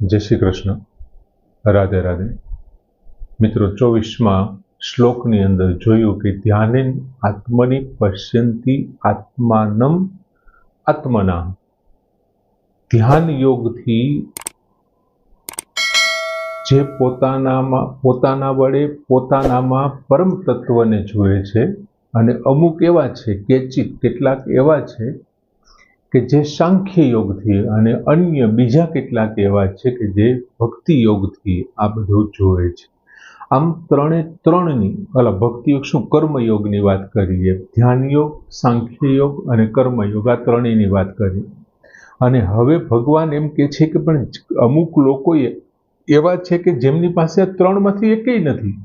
जय श्री कृष्ण। राधे राधे। मित्रों, 24 श्लोकनी अंदर जोयुं कि ध्यानेन आत्मनि पश्यन्ति आत्मानं आत्मना। ध्यान योगथी जे પોતાના વડે પોતાનામાં પરમ તત્વને જુએ છે અને અમુક એવા છે કેટલાક એવા છે કે જે સાંખ્ય યોગથી અને અન્ય બીજા કેટલાક એવા છે કે જે ભક્તિ યોગથી આ બધું જોવે છે। આમ ત્રણની ભક્તિ યોગ શું, કર્મયોગની વાત કરીએ, ધ્યાન યોગ, સાંખ્ય યોગ અને કર્મયોગ, આ ત્રણેયની વાત કરીએ। અને હવે ભગવાન એમ કે છે કે પણ અમુક લોકો એવા છે કે જેમની પાસે આ ત્રણમાંથી એકેય નથી,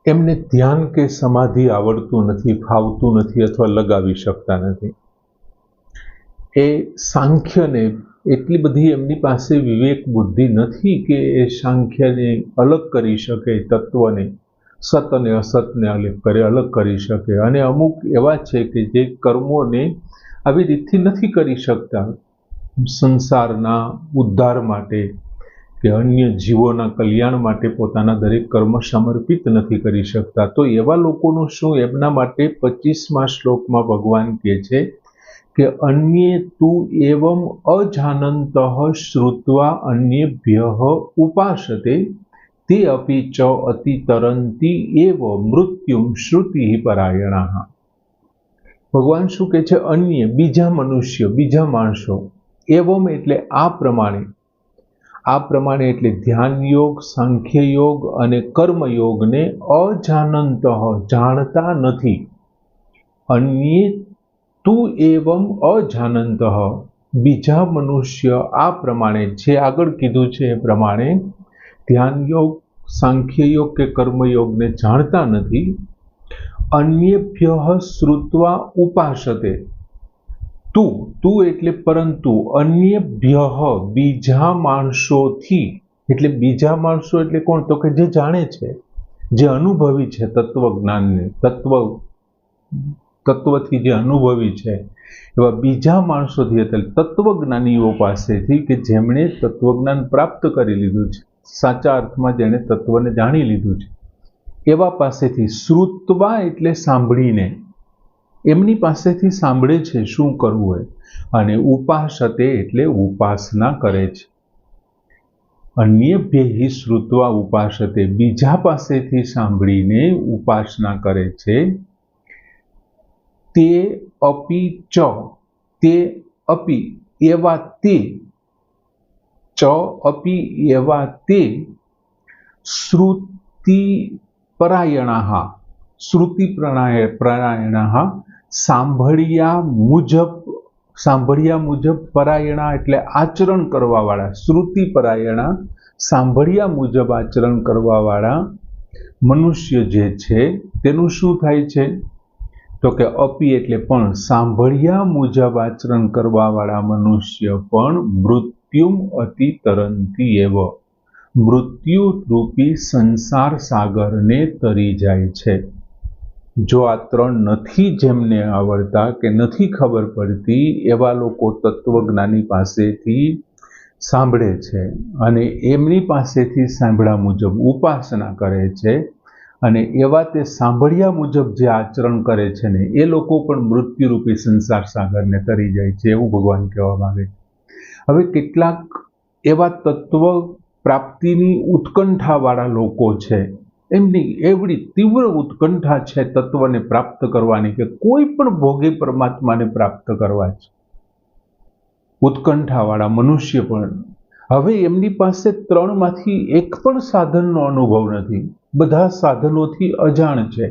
એમને ધ્યાન કે સમાધિ આવડતું નથી, ફાવતું નથી અથવા લગાવી શકતા નથી। એ સાંખ્યને એટલી બધી એમની પાસે વિવેક બુદ્ધિ નથી કે એ સાંખ્યને અલગ કરી શકે, તત્વને, સત અને અસતને અલગ કરી શકે। અને અમુક એવા છે કે જે કર્મોને આવી રીતથી નથી કરી શકતા, સંસારના ઉદ્ધાર માટે કે અન્ય જીવોના કલ્યાણ માટે પોતાના દરેક કર્મ સમર્પિત નથી કરી શકતા। તો એવા લોકોનું શું, એમના માટે 25મા શ્લોકમાં ભગવાન કહે છે કે અન્યે તું એવમ અજાનંતઃ શ્રુત્વા અન્યેભ્યઃ ઉપાસતે તે અપી ચ અતિતરંતિ એવ મૃત્યુમ શ્રુતિ પરાયણાઃ। ભગવાન શું કહે છે? અન્ય બીજા મનુષ્યો, બીજા માણસો, એવમ એટલે આ પ્રમાણે એટલે ધ્યાન યોગ, સાંખ્ય યોગ અને કર્મયોગને અજાનંતઃ જાણતા નથી। અન્યે તું એવમ અજાનંતઃ બીજા મનુષ્ય આ પ્રમાણે, જે આગળ કીધું છે એ પ્રમાણે ધ્યાન યોગ, સાંખ્ય યોગ કે કર્મયોગને જાણતા નથી। અન્યેભ્યઃ શ્રુત્વા ઉપાસતે, તું એટલે પરંતુ, અન્યેભ્યઃ બીજા માણસોથી, એટલે બીજા માણસો એટલે કોણ? તો કે જે જાણે છે, જે અનુભવી છે તત્વજ્ઞાનને, તત્વથી જે અનુભવી છે એવા બીજા માણસોથી, એટલે તત્વજ્ઞાનીઓ પાસેથી કે જેમણે તત્વજ્ઞાન પ્રાપ્ત કરી લીધું છે, સાચા અર્થમાં જેણે તત્વને જાણી લીધું છે, એવા પાસેથી, શ્રુત્વા એટલે સાંભળીને, એમની પાસેથી સાંભળે છે શું કરવું હોય, અને ઉપાસતે એટલે ઉપાસના કરે છે। અન્યેભ્યઃ શ્રુત્વા ઉપાસતે, બીજા પાસેથી સાંભળીને ઉપાસના કરે છે। તે અપી ચ, તે અપી એવા તે, ચ અપી એવા તે, શ્રુતિ પરાયણાઃ, શ્રુતિ પરાયણાઃ સાંભળ્યા મુજબ, પરાયણા એટલે આચરણ કરવા વાળા, શ્રુતિ પરાયણા સાંભળ્યા મુજબ આચરણ કરવા વાળા મનુષ્ય જે છે તેનું શું થાય છે? તો કે અપી એટલે પણ, સાંભળ્યા મુજબ આચરણ કરવા વાળા મનુષ્ય પણ મૃત્યુમ અતિતરંતિ એવ, મૃત્યુ રૂપી સંસાર સાગરને તરી જાય છે। જો આ ત્રણ નથી જેમને આવડતા કે નથી ખબર પડતી, એવા લોકો તત્વજ્ઞાની પાસેથી સાંભળે છે અને એમની પાસેથી સાંભળ્યા મુજબ ઉપાસના કરે છે, અને એવા તે સાંભળ્યા મુજબ જે આચરણ કરે છે ને, એ લોકો પણ મૃત્યુરૂપી સંસાર સાગરને તરી જાય છે, એવું ભગવાન કહેવા માંગે છે। હવે કેટલાક એવા તત્વ પ્રાપ્તિની ઉત્કંઠાવાળા લોકો છે, એમની એવડી તીવ્ર ઉત્કંઠા છે તત્વને પ્રાપ્ત કરવાની કે કોઈ પણ ભોગી પરમાત્માને પ્રાપ્ત કરવા છે, ઉત્કંઠાવાળા મનુષ્ય પણ। હવે એમની પાસે ત્રણમાંથી એક પણ સાધનનો અનુભવ નથી, બધા સાધનોથી અજાણ છે।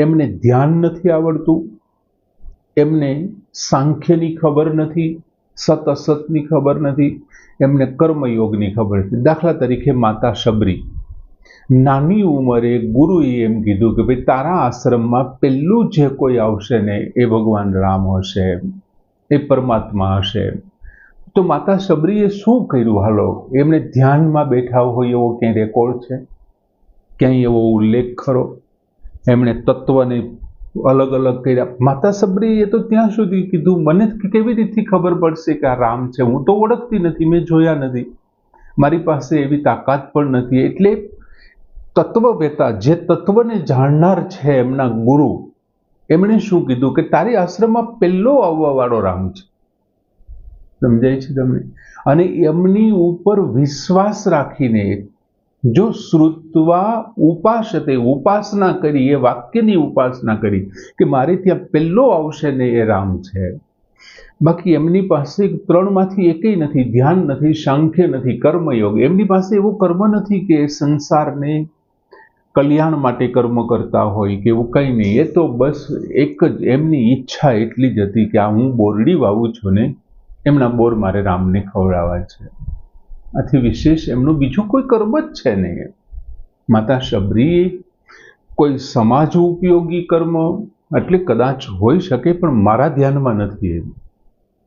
એમને ધ્યાન નથી આવડતું, એમને સાંખ્યની ખબર નથી, સત અસતની ખબર નથી, એમને કર્મયોગની ખબર નથી। દાખલા તરીકે માતા શબરી, નાની ઉંમરે ગુરુએ એમ કીધું કે ભાઈ તારા આશ્રમમાં પહેલું જે કોઈ આવશે ને એ ભગવાન રામ હશે, એ પરમાત્મા હશે। તો માતા શબરીએ શું કર્યું? હાલો, એમને ધ્યાનમાં બેઠા હોય એવો ક્યાંય રેકોર્ડ છે? ક્યાંય એવો ઉલ્લેખ ખરો? એમણે તત્વને અલગ અલગ કર્યા. માતા સબરીએ તો ત્યાં સુધી કીધું, મને કેવી રીતે ખબર પડશે કે આ રામ છે? હું તો ઓળખતી નથી, મેં જોયા નથી, મારી પાસે એવી તાકાત પણ નથી. એટલે તત્વવેતા, જે તત્વને જાણનાર છે, એમના ગુરુ, એમણે શું કીધું કે તારી આશ્રમમાં પહેલો આવવા વાળો રામ છે. સમજાય છે તમને? અને એમની ઉપર વિશ્વાસ રાખીને જો શ્રુત્વા ઉપાસતે, ઉપાસના કરી, એ વાક્યની ઉપાસના કરી કે મારે ત્યાં પહેલો આવશે ને એ રામ છે. બાકી એમની પાસે ત્રણમાંથી એકેય નથી. ધ્યાન નથી, સાંખ્ય નથી, કર્મયોગ. એમની પાસે એવું કર્મ નથી કે સંસારને કલ્યાણ માટે કર્મ કરતા હોય કે એવું કંઈ નહીં. એ તો બસ એક જ એમની ઈચ્છા એટલી જ હતી કે આ હું બોરડી વાવું છું ને, એમના બોર મારે રામને ખવડાવવા છે. આથી વિશેષ એમનું બીજું કોઈ કર્મ જ છે નહીં. માતા શબરી કોઈ સમાજ ઉપયોગી કર્મ એટલે કદાચ હોઈ શકે, પણ મારા ધ્યાનમાં નથી.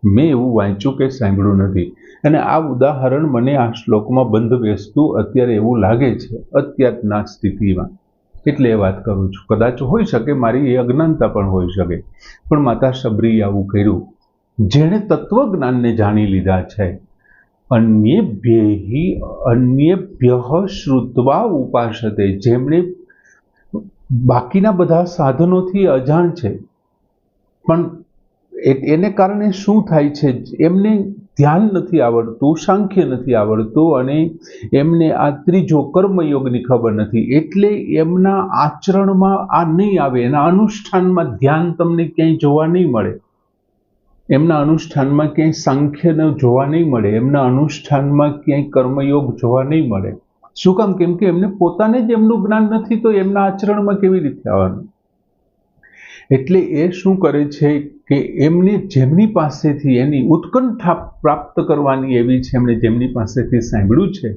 મેં એવું વાંચ્યું કે સાંભળ્યું નથી. અને આ ઉદાહરણ મને આ શ્લોકમાં બંધ બેસતું અત્યારે એવું લાગે છે, અત્યારના સ્થિતિમાં, એટલે એ વાત કરું છું. કદાચ હોઈ શકે, મારી એ અજ્ઞાનતા પણ હોઈ શકે, પણ માતા શબરીએ આવું કર્યું. જેણે તત્વજ્ઞાનને જાણી લીધા છે, અન્યેભ્યઃ શ્રુત્વા ઉપાસતે, જેમણે બાકીના બધા સાધનોથી અજાણ છે, પણ એને કારણે શું થાય છે, એમને ધ્યાન નથી આવડતું, સાંખ્ય નથી આવડતું, અને એમને આ ત્રીજો કર્મયોગની ખબર નથી. એટલે એમના આચરણમાં આ નહીં આવે, એના અનુષ્ઠાનમાં ધ્યાન તમને ક્યાંય જોવા નહીં મળે, એમના અનુષ્ઠાનમાં ક્યાંય સાંખ્યને જોવા નહીં મળે, એમના અનુષ્ઠાનમાં ક્યાંય કર્મયોગ જોવા નહીં મળે. શું કામ? કેમ કે એમને પોતાને જ એમનું જ્ઞાન નથી, તો એમના આચરણમાં કેવી રીતે આવવાનું? એટલે એ શું કરે છે કે એમને જેમની પાસેથી એની ઉત્કંઠા પ્રાપ્ત કરવાની એવી છે, એમણે જેમની પાસેથી સાંભળ્યું છે,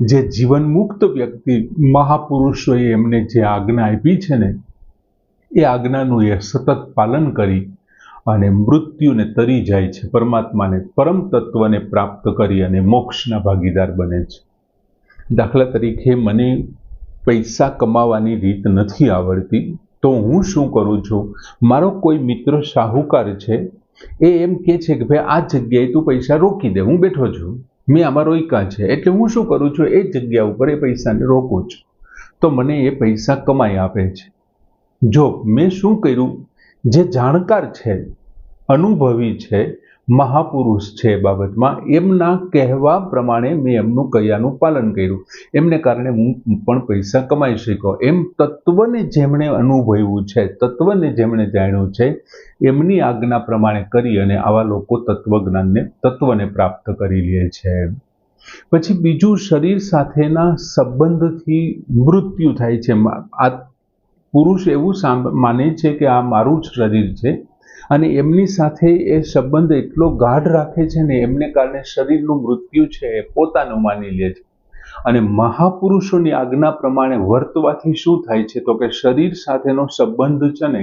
જે જીવન મુક્ત વ્યક્તિ, મહાપુરુષોએ એમને જે આજ્ઞા આપી છે ને, એ આજ્ઞાનું એ સતત પાલન કરી અને મૃત્યુને તરી જાય છે, પરમાત્માને, પરમ તત્વને પ્રાપ્ત કરી અને મોક્ષના ભાગીદાર બને છે. દાખલા તરીકે મને પૈસા કમાવાની રીત નથી આવડતી, તો હું શું કરું છું, મારો કોઈ મિત્ર શાહુકાર છે, એ એમ કહે છે કે ભાઈ આ જગ્યાએ તું પૈસા રોકી દે, હું બેઠો છું, મેં આમાં રોક્યા છે, એટલે હું શું કરું છું, એ જગ્યા ઉપર એ પૈસાને રોકું છું, તો મને એ પૈસા કમાઈ આપે છે. જો મેં શું કર્યું, જે જાણકાર છે, અનુભવી છે, મહાપુરુષ છે એ બાબતમાં, એમના કહેવા પ્રમાણે મેં એમનું કયાનું પાલન કર્યું, એમને કારણે હું પણ પૈસા કમાઈ શક્યો. એમ તત્વને જેમણે અનુભવ્યું છે, તત્વને જેમણે જાણ્યું છે, એમની આજ્ઞા પ્રમાણે કરી અને આવા લોકો તત્વને પ્રાપ્ત કરી લે છે. પછી બીજું, શરીર સાથેના સંબંધથી મૃત્યુ થાય છે. આ પુરુષ એવું માને છે કે આ મારું જ શરીર છે, અને એમની સાથે એ સંબંધ એટલો ગાઢ રાખે છે ને, એમને કારણે શરીરનું મૃત્યુ છે એ પોતાનું માની લે છે. અને મહાપુરુષોની આજ્ઞા પ્રમાણે વર્તવાથી શું થાય છે, તો કે શરીર સાથેનો સંબંધ છે ને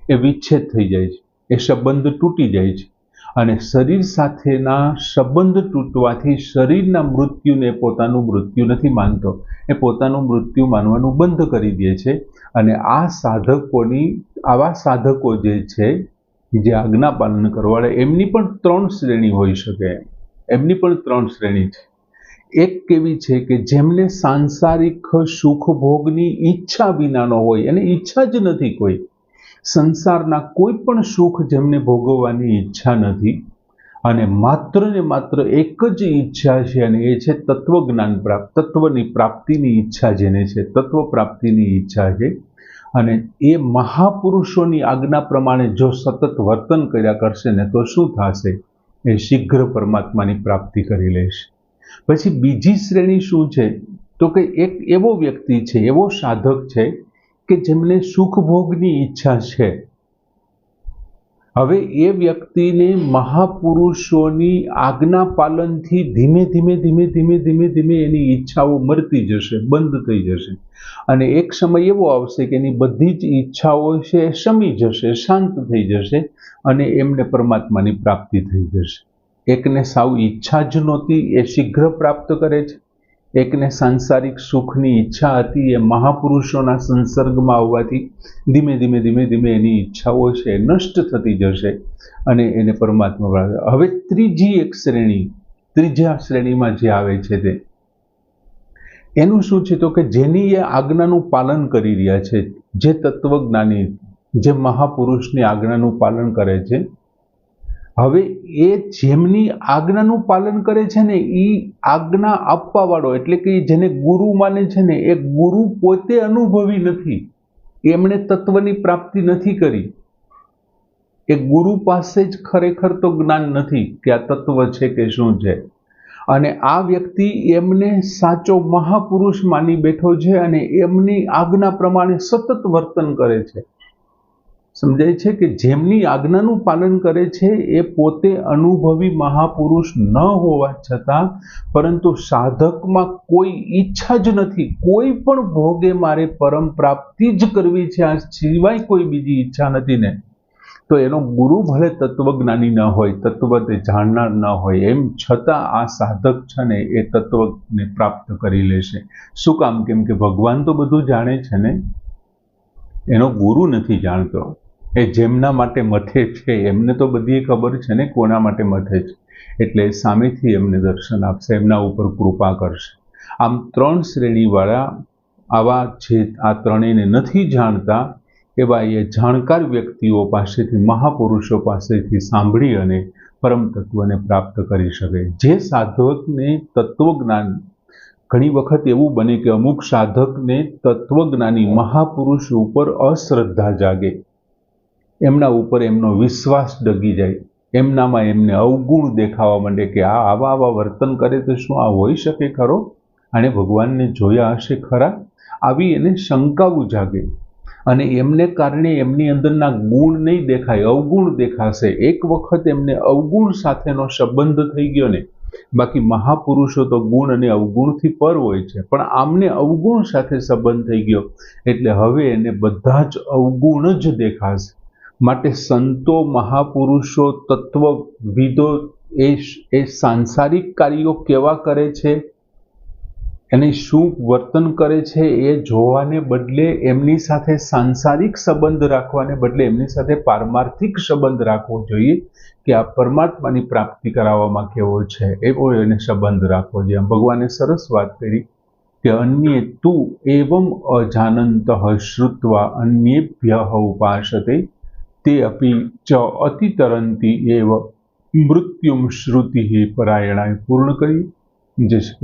એ વિચ્છેદ થઈ જાય છે, એ સંબંધ તૂટી જાય છે. અને શરીર સાથેના સંબંધ તૂટવાથી શરીરના મૃત્યુને પોતાનું મૃત્યુ નથી માનતો, એ પોતાનું મૃત્યુ માનવાનું બંધ કરી દે છે. અને આવા સાધકો જે છે, જે આજ્ઞા પાલન કરવાવાળા, એમની પણ 3 શ્રેણી હોઈ શકે. એમની પણ 3 શ્રેણી છે. એક કેવી છે કે જેમને સાંસારિક સુખ ભોગની ઈચ્છા વિનાનો હોય, એને ઈચ્છા જ નથી, કોઈ સંસારના કોઈ પણ સુખ જેમને ભોગવવાની ઈચ્છા નથી, અને માત્ર ને માત્ર એક જ ઈચ્છા છે, અને એ છે તત્વજ્ઞાન પ્રાપ્ત, તત્વની પ્રાપ્તિની ઈચ્છા, જેને છે તત્વ પ્રાપ્તિની ઈચ્છા છે. અને એ મહાપુરુષોની આજ્ઞા પ્રમાણે જો સતત વર્તન કર્યા કરશે ને, તો શું થશે, એ શીઘ્ર પરમાત્માની પ્રાપ્તિ કરી લેશે. પછી બીજી શ્રેણી શું છે, તો કે એક એવો વ્યક્તિ છે, એવો સાધક છે કે જેમને સુખ ભોગની ઈચ્છા છે. હવે એ વ્યક્તિને મહાપુરુષોની આજ્ઞા પાલનથી ધીમે ધીમે એની ઈચ્છાઓ મરતી જશે, બંધ થઈ જશે. અને એક સમય એવો આવશે કે એની બધી જ ઈચ્છાઓ છે એ શમી જશે, શાંત થઈ જશે, અને એમને પરમાત્માની પ્રાપ્તિ થઈ જશે. એકને સાવ ઈચ્છા જ નહોતી, એ શીઘ્ર પ્રાપ્ત કરે છે. એકને સાંસારિક સુખની ઈચ્છા હતી, એ મહાપુરુષોના સંસર્ગમાં આવવાથી ધીમે ધીમે ધીમે ધીમે એની ઈચ્છાઓ છે એ નષ્ટ થતી જશે અને એને પરમાત્મા પ્રાપ્ત. હવે ત્રીજા શ્રેણીમાં જે આવે છે તે એનું શું છે? તો કે જેની એ આજ્ઞાનું પાલન કરી રહ્યા છે, જે તત્વજ્ઞાની, જે મહાપુરુષની આજ્ઞાનું પાલન કરે છે. હવે એ જેમની આજ્ઞાનું પાલન કરે છે ને, એ આજ્ઞા આપવા વાળો એટલે કે જેને ગુરુ માને છે ને, એ ગુરુ પોતે અનુભવી નથી, એમણે તત્વની પ્રાપ્તિ નથી કરી. એ ગુરુ પાસે જ ખરેખર તો જ્ઞાન નથી કે આ તત્વ છે કે શું છે. અને આ વ્યક્તિ એમને સાચો મહાપુરુષ માની બેઠો છે અને એમની આજ્ઞા પ્રમાણે સતત વર્તન કરે છે. સમજાય છે કે જેમની આજ્ઞાનું પાલન કરે છે એ પોતે અનુભવી મહાપુરુષ ન હોવા છતાં, પરંતુ સાધકમાં કોઈ ઈચ્છા જ નથી, કોઈ પણ ભોગે મારે પરમ પ્રાપ્તિ જ કરવી છે, આ સિવાય કોઈ બીજી ઈચ્છા નથી ને, તો એનો ગુરુ ભલે તત્વજ્ઞાની ન હોય, તત્વ તે જાણનાર ન હોય, એમ છતાં આ સાધક છે ને એ તત્વને પ્રાપ્ત કરી લેશે. શું કામ? કેમ કે ભગવાન તો બધું જાણે છે ને, એનો ગુરુ નથી જાણતો. એ જેમના માટે મથે છે એમને તો બધી ખબર છે ને કોના માટે મથે છે, એટલે સામેથી એમને દર્શન આપશે, એમના ઉપર કૃપા કરશે. આમ 3 શ્રેણીવાળા આવા જે આ ત્રણેયને નથી જાણતા એવા એ જાણકાર વ્યક્તિઓ પાસેથી, મહાપુરુષો પાસેથી સાંભળી અને પરમ તત્વને પ્રાપ્ત કરી શકે. જે સાધકને તત્વજ્ઞાન, ઘણી વખત એવું બને કે અમુક સાધકને તત્વજ્ઞાની મહાપુરુષ ઉપર અશ્રદ્ધા જાગે, એમના ઉપર એમનો વિશ્વાસ ડગી જાય, એમનામાં એમને અવગુણ દેખાવા માંડે કે આ આવા વર્તન કરે તો શું આ હોઈ શકે ખરો? આણે ભગવાનને જોયા હશે ખરા? આવી એને શંકાઓ જાગે અને એમને કારણે એમની અંદરના ગુણ નહીં દેખાય, અવગુણ દેખાશે. એક વખત એમને અવગુણ સાથેનો સંબંધ થઈ ગયો ને, બાકી મહાપુરુષો તો ગુણ અને અવગુણથી પર હોય છે, પણ આમને અવગુણ સાથે સંબંધ થઈ ગયો એટલે હવે એને બધા જ અવગુણ જ દેખાશે. માટે સંતો, મહાપુરુષો, તત્વવિદો એ સાંસારિક કાર્યો કેવા કરે છે, એને શું વર્તન કરે છે એ જોવાને બદલે, એમની સાથે સાંસારિક સંબંધ રાખવાને બદલે એમની સાથે પારમાર્થિક સંબંધ રાખવો જોઈએ કે આ પરમાત્માની પ્રાપ્તિ કરાવવામાં કેવો છે એવો એને સંબંધ રાખવો જોઈએ. ભગવાને સરસ વાત કરી કે અન્યે તું એવમ અજાનંત શ્રુત્વા અન્યેભ્ય ઉપાસતે તે અપી ચ અતિતરંતી એવ મૃત્યુમ શ્રુતિ પરાયણાય. પૂર્ણ કરી. જય શ્રી